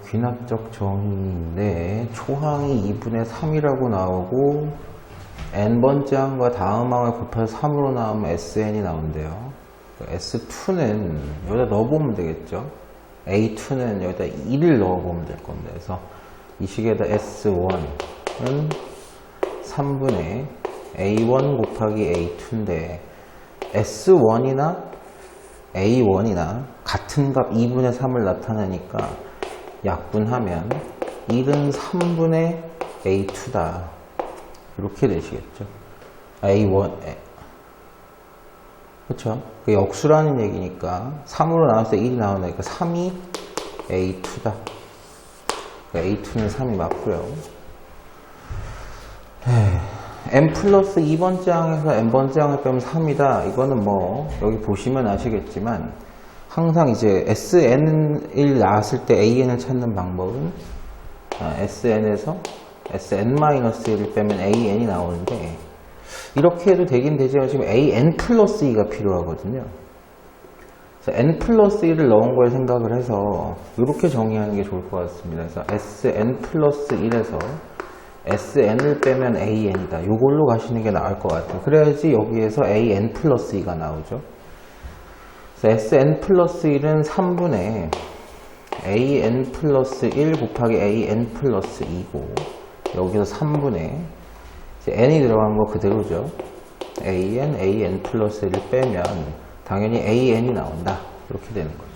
귀납적 정의인데 초항이 2분의 3이라고 나오고 n번째 항과 다음 항을 곱해서 3으로 나오면 sn이 나온대요. S2는 여기다 넣어보면 되겠죠. A2는 여기다 1을 넣어보면 될 건데, 그래서 이 식에다 S1은 3분의 A1 곱하기 A2인데 S1이나 A1이나 같은 값 2분의 3을 나타내니까 약분하면 1은 3분의 A2다. 이렇게 되시겠죠. A1, 그쵸? 그 역수라는 얘기니까 3으로 나왔을 때 1이 나오니까 3이 A2다. A2는 3이 맞고요. n 플러스 2번째 항에서 n번째 항을 빼면 3이다. 이거는 뭐 여기 보시면 아시겠지만 항상 이제 SN을 나왔을 때 AN을 찾는 방법은 SN에서 SN-1을 빼면 AN이 나오는데 이렇게 해도 되긴 되지만 지금 AN 플러스 2가 필요하거든요. 그래서 N 플러스 1을 넣은 걸 생각을 해서 이렇게 정의하는 게 좋을 것 같습니다. 그래서 SN 플러스 1에서 SN을 빼면 AN이다. 이걸로 가시는 게 나을 것 같아요. 그래야지 여기에서 AN 플러스 2가 나오죠. 그래서 SN 플러스 1은 3분의 AN 플러스 1 곱하기 AN 플러스 2고 여기서 3분의 n이 들어간 거 그대로죠. AN 플러스 1을 빼면 당연히 AN이 나온다. 이렇게 되는 거죠.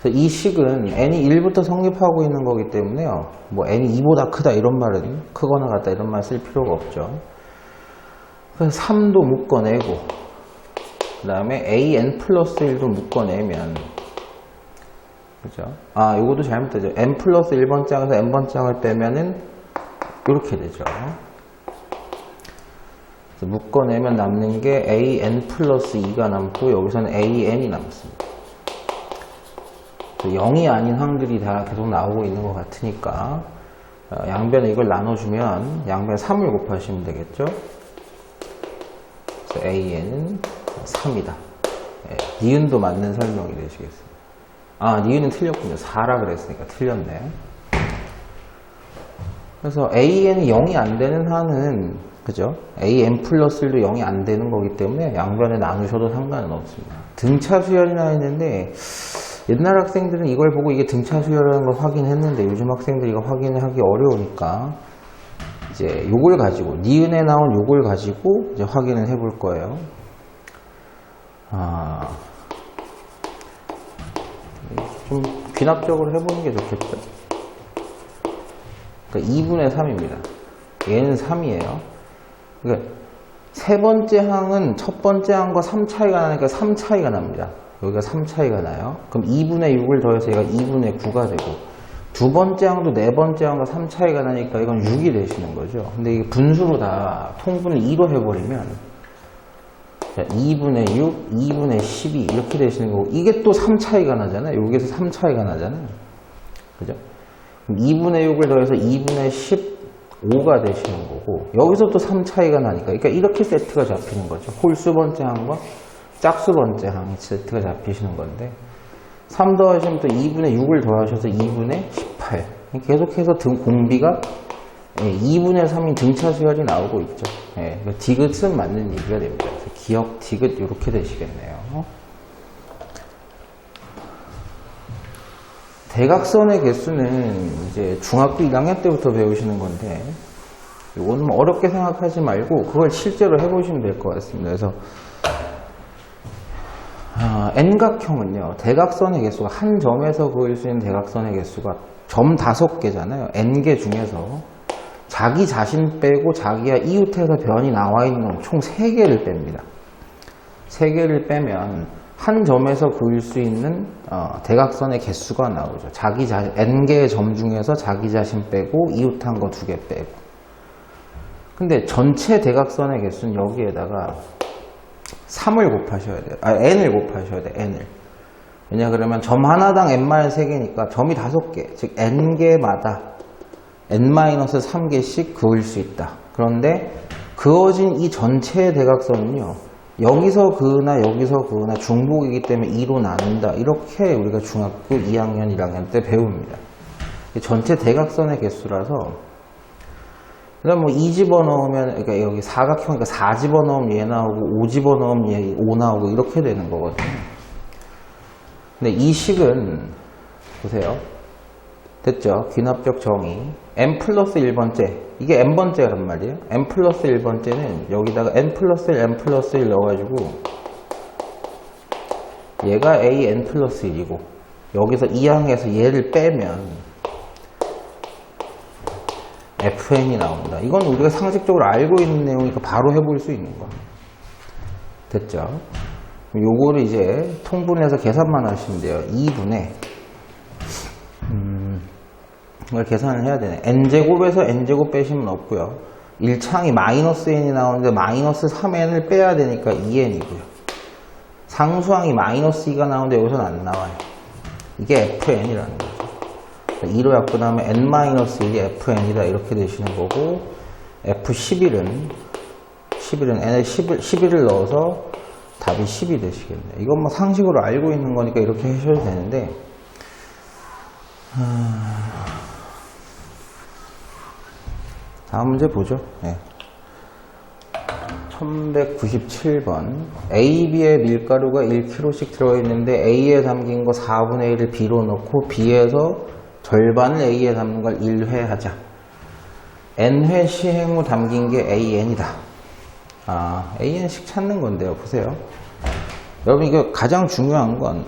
그래서 이 식은 n이 1부터 성립하고 있는 거기 때문에요. 뭐 n이 2보다 크다 이런 말은 크거나 같다 이런 말 쓸 필요가 없죠. 그래서 3도 묶어내고 그 다음에 AN 플러스 1도 묶어내면 그죠? 요것도 잘못되죠. n 플러스 1번째 항에서 n번째 항을 빼면은 이렇게 되죠. 묶어내면 남는 게 AN 플러스 2가 남고 여기서는 AN이 남습니다. 0이 아닌 항들이 다 계속 나오고 있는 것 같으니까 양변에 이걸 나눠주면 양변에 3을 곱하시면 되겠죠. 그래서 AN은 3이다. 니은도 맞는 설명이 되시겠습니다. 니은은 틀렸군요. 4라 그랬으니까 틀렸네. 그래서 AN이 0이 안 되는 항은 그죠? AN 플러스 1도 0이 안 되는 거기 때문에 양변에 나누셔도 상관은 없습니다. 등차 수열이나 했는데 옛날 학생들은 이걸 보고 이게 등차 수열이라는 걸 확인했는데 요즘 학생들이 이거 확인하기 어려우니까 이제 요걸 가지고 니은에 나온 요걸 가지고 이제 확인을 해볼 거예요. 좀 귀납적으로 해보는 게 좋겠죠. 그러니까 2분의 3입니다. 얘는 3이에요. 그러니까 세 번째 항은 첫 번째 항과 3 차이가 나니까 3 차이가 납니다. 여기가 3 차이가 나요. 그럼 2분의 6을 더해서 얘가 2분의 9가 되고 두 번째 항도 네 번째 항과 3 차이가 나니까 이건 6이 되시는 거죠. 근데 이게 분수로 다 통분을 2로 해버리면 2분의 6, 2분의 12 이렇게 되시는 거고 이게 또 3 차이가 나잖아요. 여기에서 3 차이가 나잖아요. 그죠? 그럼 2분의 6을 더해서 2분의 15가 되시는 거고 여기서 또 3 차이가 나니까 그러니까 이렇게 세트가 잡히는 거죠. 홀수 번째 항과 짝수 번째 항이 세트가 잡히시는 건데 3 더하시면 또 2분의 6을 더하셔서 2분의 18 계속해서 공비가 2분의 3인 등차 수열이 나오고 있죠. 그러니까 디귿은 맞는 얘기가 됩니다. 그래서 기억 디귿 이렇게 되시겠네요. 대각선의 개수는 이제 중학교 1학년 때부터 배우시는 건데 이거는 뭐 어렵게 생각하지 말고 그걸 실제로 해보시면 될 것 같습니다. 그래서 N각형은요 대각선의 개수가 한 점에서 그을 수 있는 대각선의 개수가 점 5개잖아요. N개 중에서 자기 자신 빼고 자기와 이웃에서 변이 나와 있는 건 총 3개를 뺍니다. 3개를 빼면 한 점에서 그을 수 있는 대각선의 개수가 나오죠. N개의 점 중에서 자기 자신 빼고 이웃한 거 2개 빼고. 근데 전체 대각선의 개수는 여기에다가 3을 곱하셔야 돼요. n을 곱하셔야 돼요. n을. 왜냐 그러면 점 하나당 n-3개니까 점이 5개. 즉 n개마다 n-3개씩 그을 수 있다. 그런데 그어진 이 전체의 대각선은요. 여기서 그나 여기서 그나 중복이기 때문에 2로 나눈다. 이렇게 우리가 중학교 2학년, 1학년 때 배웁니다. 전체 대각선의 개수라서 그다음 뭐 2 집어넣으면 그러니까 여기 사각형이니까 4 집어넣으면 얘 나오고 5 집어넣으면 얘 5 나오고 이렇게 되는 거거든요. 근데 이 식은 보세요. 됐죠? 귀납적 정의 n 플러스 1번째 이게 n번째란 말이에요. n 플러스 1번째는 여기다가 n 플러스 1, n 플러스 1 넣어가지고 얘가 a n 플러스 1이고 여기서 이 항에서 얘를 빼면 fn이 나온다. 이건 우리가 상식적으로 알고 있는 내용이니까 바로 해볼 수 있는 거야. 됐죠? 요거를 이제 통분해서 계산만 하시면 돼요. 2분의 이걸 계산을 해야 되네. n제곱에서 n제곱 빼시면 없고요. 1창이 마이너스 n이 나오는데 마이너스 3n을 빼야 되니까 2n이고요. 상수항이 마이너스 2가 나오는데 여기서는 안 나와요. 이게 fn이라는 거죠. 2로 약분하면 n-1이 fn이다 이렇게 되시는 거고 f11은 n에 11을 넣어서 답이 10이 되시겠네요. 이건 뭐 상식으로 알고 있는 거니까 이렇게 하셔도 되는데 다음 문제 보죠. 네. 1197번 A, B의 밀가루가 1kg씩 들어있는데 A에 담긴 거 4분의 1을 B로 넣고 B에서 절반을 A에 담는 걸 1회 하자. N회 시행 후 담긴 게 AN이다. AN씩 찾는 건데요. 보세요. 여러분 이거 가장 중요한 건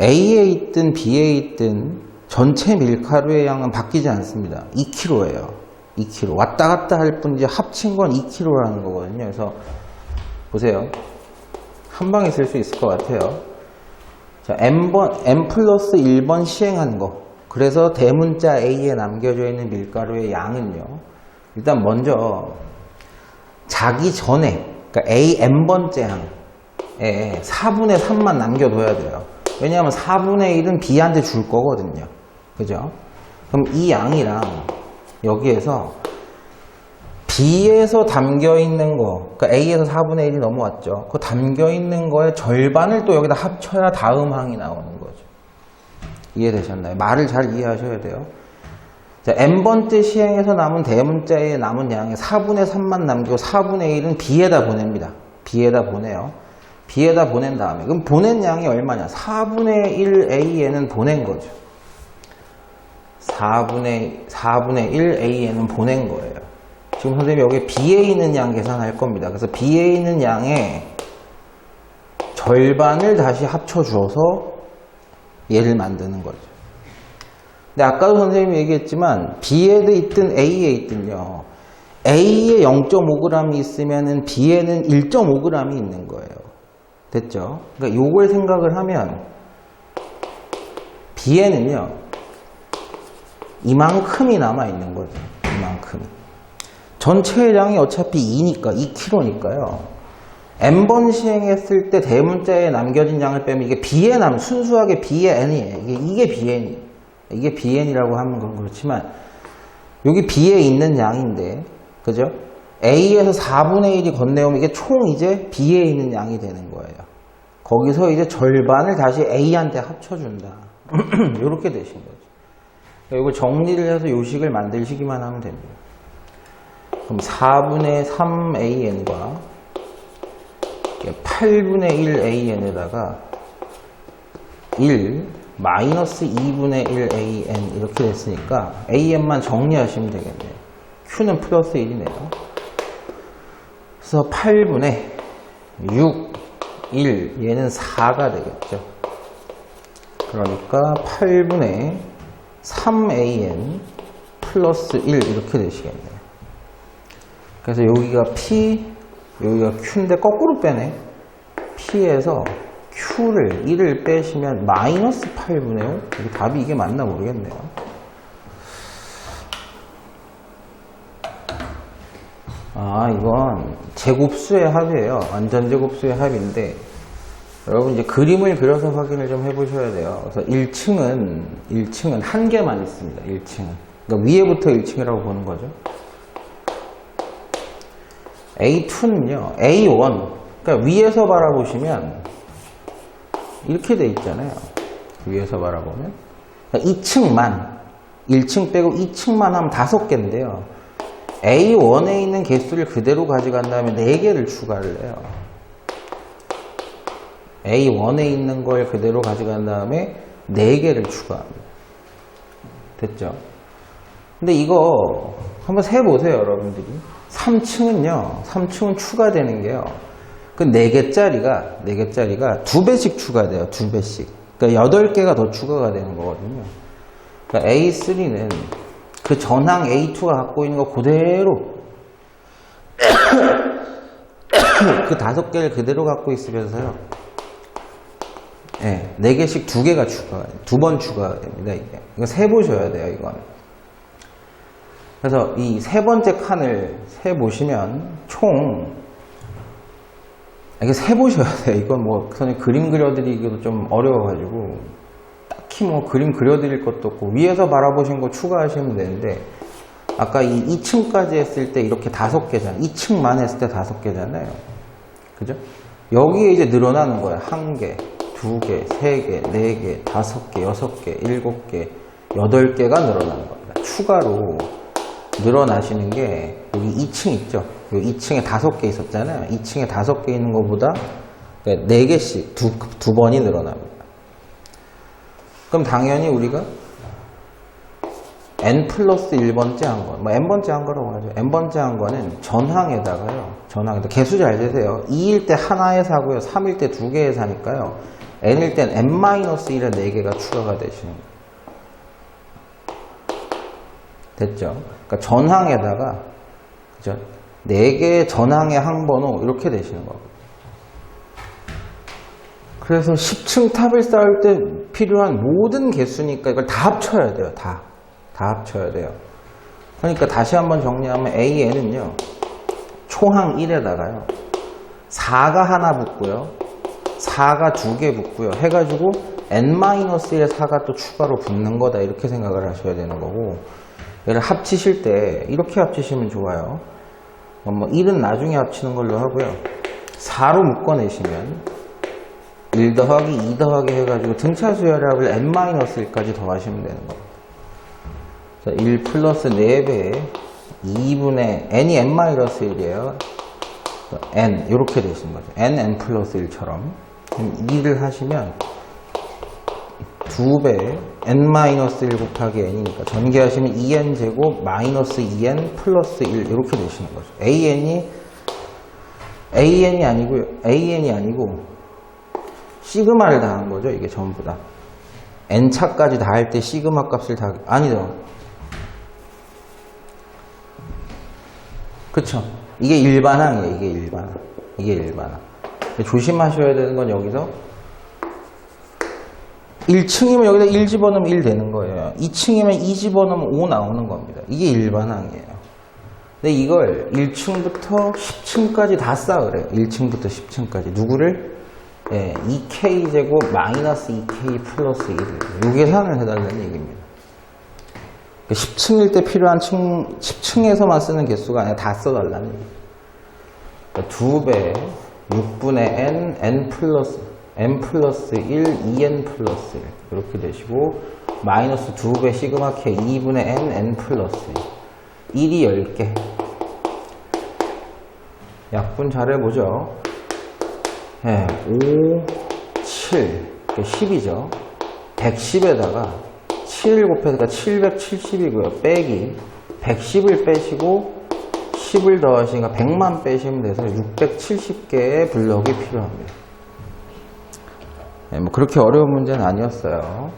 A에 있든 B에 있든 전체 밀가루의 양은 바뀌지 않습니다. 2kg예요. 2kg. 왔다 갔다 할 뿐이지 합친 건 2kg라는 거거든요. 그래서 보세요. 한 방에 쓸 수 있을 것 같아요. 자, n 플러스 1번 시행한 거. 그래서 대문자 A에 남겨져 있는 밀가루의 양은요. 일단 먼저 자기 전에 그러니까 A n번째 항에 4분의 3만 남겨둬야 돼요. 왜냐하면 4분의 1은 B한테 줄 거거든요. 그죠? 그럼 이 양이랑 여기에서 B에서 담겨있는 거, 그러니까 A에서 4분의 1이 넘어왔죠. 그 담겨있는 거의 절반을 또 여기다 합쳐야 다음 항이 나오는 거죠. 이해되셨나요? 말을 잘 이해하셔야 돼요. 자, n번째 시행에서 남은 대문자에 남은 양의 4분의 3만 남기고 4분의 1은 B에다 보냅니다. B에다 보내요. B에다 보낸 다음에 그럼 보낸 양이 얼마냐? 4분의 1 A에는 보낸 거죠. 4분의 1 A에는 보낸 거예요. 지금 선생님이 여기 B에 있는 양 계산할 겁니다. 그래서 B에 있는 양의 절반을 다시 합쳐주어서 얘를 만드는 거죠. 근데 아까도 선생님이 얘기했지만 B에 있든 A에 있든요. A에 0.5g이 있으면은 B에는 1.5g이 있는 거예요. 됐죠? 그러니까 요걸 생각을 하면 B에는요. 이만큼이 남아있는 거죠. 이만큼이. 전체 양이 어차피 2니까, 2kg니까요. n번 시행했을 때 대문자에 남겨진 양을 빼면 이게 B에 순수하게 B의 n이에요. 이게 BN이에요. 이게 BN이라고 하는 건 그렇지만, 여기 B에 있는 양인데, 그죠? A에서 4분의 1이 건네오면 이게 총 이제 B에 있는 양이 되는 거예요. 거기서 이제 절반을 다시 A한테 합쳐준다. 이렇게 되신 거죠. 이걸 정리를 해서 요식을 만들시기만 하면 됩니다. 그럼 4분의 3AN과 8분의 1AN에다가 1 마이너스 2분의 1AN 이렇게 됐으니까 AN만 정리하시면 되겠네요. Q는 플러스 1이네요. 그래서 8분의 6, 1 얘는 4가 되겠죠. 그러니까 8분의 3AN 플러스 1 이렇게 되시겠네요. 그래서 여기가 P, 여기가 Q인데 거꾸로 빼네. P에서 Q를 1을 빼시면 마이너스 8분의 5. 답이 이게 맞나 모르겠네요. 이건 제곱수의 합이에요. 완전 제곱수의 합인데 여러분 이제 그림을 그려서 확인을 좀 해보셔야 돼요. 그래서 1층은 한 개만 있습니다. 1층은. 그러니까 위에부터 1층이라고 보는 거죠. A2는요. A1 그러니까 위에서 바라보시면 이렇게 돼 있잖아요. 위에서 바라보면. 그러니까 2층만, 1층 빼고 2층만 하면 5개인데요. A1에 있는 개수를 그대로 가져간 다음에 4개를 추가를 해요. A1에 있는 걸 그대로 가져간 다음에 4개를 추가합니다. 됐죠? 근데 이거 한번 세보세요, 여러분들이. 3층은 추가되는 게요. 그 4개짜리가 2배씩 추가돼요. 2배씩. 그러니까 8개가 더 추가가 되는 거거든요. 그러니까 A3는 그 전항 A2가 갖고 있는 거 그대로 그 5개를 그대로 갖고 있으면서요. 네, 4개씩 2개가 추가가 돼요. 2번 추가가 됩니다, 이게. 이거 세보셔야 돼요, 이건. 그래서 이 3번째 칸을 세보시면 이게 세보셔야 돼요. 이건 뭐, 그냥 그림 그려드리기도 좀 어려워가지고, 딱히 뭐 그림 그려드릴 것도 없고, 위에서 바라보신 거 추가하시면 되는데, 아까 이 2층까지 했을 때 이렇게 5개잖아요. 2층만 했을 때 5개잖아요. 그죠? 여기에 이제 늘어나는 거예요. 1개, 2개, 3개, 4개, 5개, 6개, 7개, 8개가 늘어나는 겁니다. 추가로 늘어나시는 게 여기 2층 있죠? 여기 2층에 5개 있었잖아요. 2층에 5개 있는 것보다 4개씩 두 번이 늘어납니다. 그럼 당연히 우리가 n 플러스 1번째 한 거, 뭐 n번째 한 거라고 하죠. n번째 한 거는 전항에다가요. 개수 잘 재세요. 2일 때 하나에 사고요. 3일 때 2개에 사니까요. n일 땐 n-1에 4개가 추가가 되시는 거예요. 됐죠? 그러니까 전항에다가, 그죠? 4개의 전항의 항번호, 이렇게 되시는 거고. 그래서 10층 탑을 쌓을 때 필요한 모든 개수니까 이걸 다 합쳐야 돼요. 다 합쳐야 돼요. 그러니까 다시 한번 정리하면 AN은요, 초항 1에다가요, 4가 하나 붙고요, 4가 2개 붙고요, 해가지고 n-1에 4가 또 추가로 붙는 거다. 이렇게 생각을 하셔야 되는 거고, 얘를 합치실 때 이렇게 합치시면 좋아요. 뭐 1은 나중에 합치는 걸로 하고요. 4로 묶어내시면 1 더하기 2 더하기 해가지고 등차 수열합을 n-1까지 더하시면 되는 겁니다. 1 플러스 4배에 2분의 n이 n-1이에요. n 이렇게 되시는 거죠. n 플러스 1처럼 2를 하시면 2배 n-1 곱하기 n이니까 전개하시면 2n 제곱 마이너스 2n 플러스 1 이렇게 되시는 거죠. an이 아니고 시그마를 다 한 거죠. 이게 전부 다 n차까지 다 할 때 시그마 값을 다 아니죠. 그쵸? 이게 일반항이에요. 이게 일반항. 조심하셔야 되는 건 여기서 1층이면 여기다 1 집어넣으면 1 되는 거예요. 2층이면 2 집어넣으면 5 나오는 겁니다. 이게 일반항이에요. 근데 이걸 1층부터 10층까지 다 쌓으래요. 1층부터 10층까지. 누구를? 2k 제곱 마이너스 2k 플러스 1을. 요 계산을 해달라는 얘기입니다. 10층일 때 필요한 10층에서만 쓰는 개수가 아니라 다 써달라는 얘기입니다. 2배 6분의 n 플러스 1, 2n 플러스 1 이렇게 되시고 마이너스 2배 시그마 k 2분의 n 플러스 1 1이 10개 약분 잘해보죠. 5, 7 10이죠. 110에다가 7 곱해서 770이고요. 빼기 110을 빼시고 10을 더하시니까 100만 빼시면 돼서 670개의 블럭이 필요합니다. 뭐 그렇게 어려운 문제는 아니었어요.